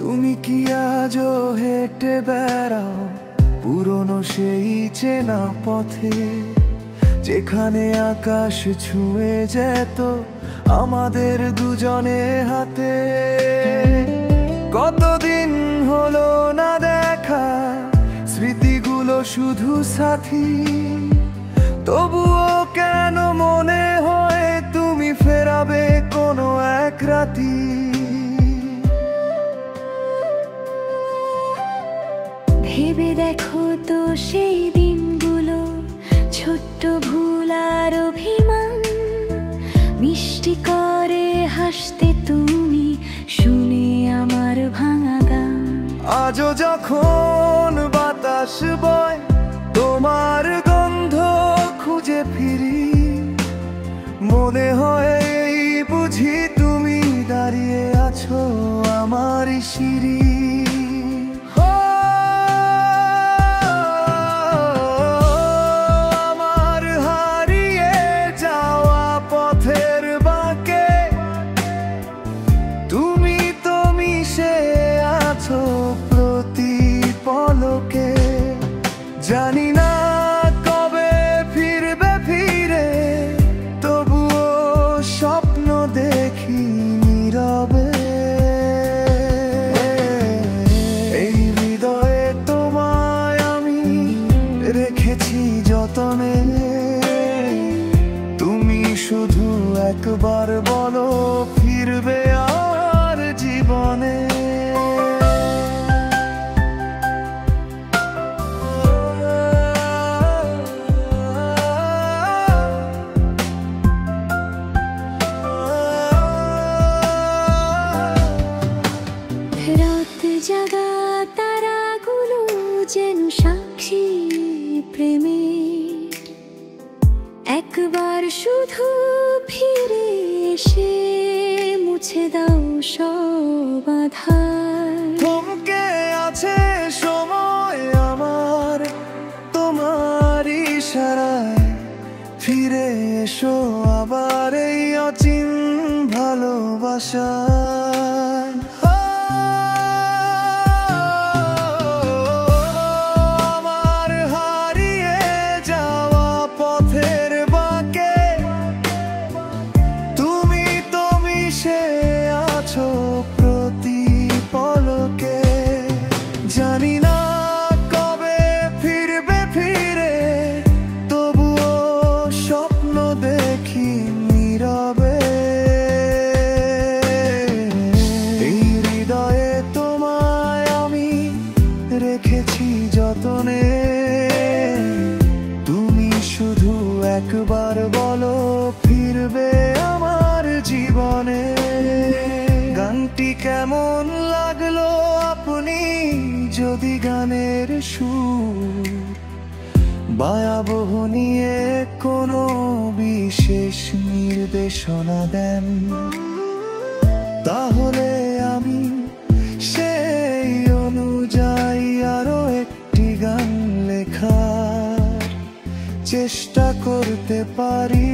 তুমি কি আজও হেঁটে বেড়াও পুরনো সেই চেনা পথে, যেখানে আকাশ ছুঁয়ে যেত আমাদের দুজনে হাতে? কতদিন হলো না দেখা, স্মৃতিগুলো শুধু সাথী, তবুও কেন মনে হয় তুমি ফেরাবে কোনো এক রাতি। ভেবে দেখো তো সেই দিনগুলো, ছোট্ট ভুল আর অভিমান, মিষ্টি করে হাসতে তুমি শুনে আমার ভাঙা গান। আজও যখন বাতাস বয় তোমার গন্ধ খুঁজে ফিরি, মনে হয় এই বুঝি তুমি দাঁড়িয়ে আছো আমার সিঁড়ি। আমার হারিয়ে যাওয়া পথের বাঁকে তুমি তো মিশে আছো প্রতি পলকে। জানি না কবে ফিরবে ফিরে, তবুও স্বপ্ন দেখি নীরবে। এই হৃদয়ে তোমায় আমি রেখেছি যতনে, তুমি শুধু একবার বলো ফিরবে আর জীবনে। রাত জাগা তারাগুলো যেন সাক্ষী প্রেমে, একবার শুধু ফিরে এসে মুছে দাও সব আধার। থমকে আছে সময় আমার তোমার ইশারায়, ফিরে এসো আবার এই অচিন ভালোবাসায়। আমার হারিয়ে যাওয়া পথের বাঁকে তুমি তো মিশে আছো প্রতি পলকে। জানি না কবে ফিরবে ফিরে, তবুও স্বপ্ন দেখি নীরবে। এই হৃদয়ে তোমায় আমি রেখেছি যতনে, তুমি শুধু একবার বলো ফিরবে আমার জীবনে। গানটি কেমন লাগলো আপনি যদি গানের সুর বায়াবহ নিয়ে কোনো বিশেষ নির্দেশনা দেন, তাহলে আমি সেই অনুযায়ী আরো একটি গান লেখার চেষ্টা করতে পারি।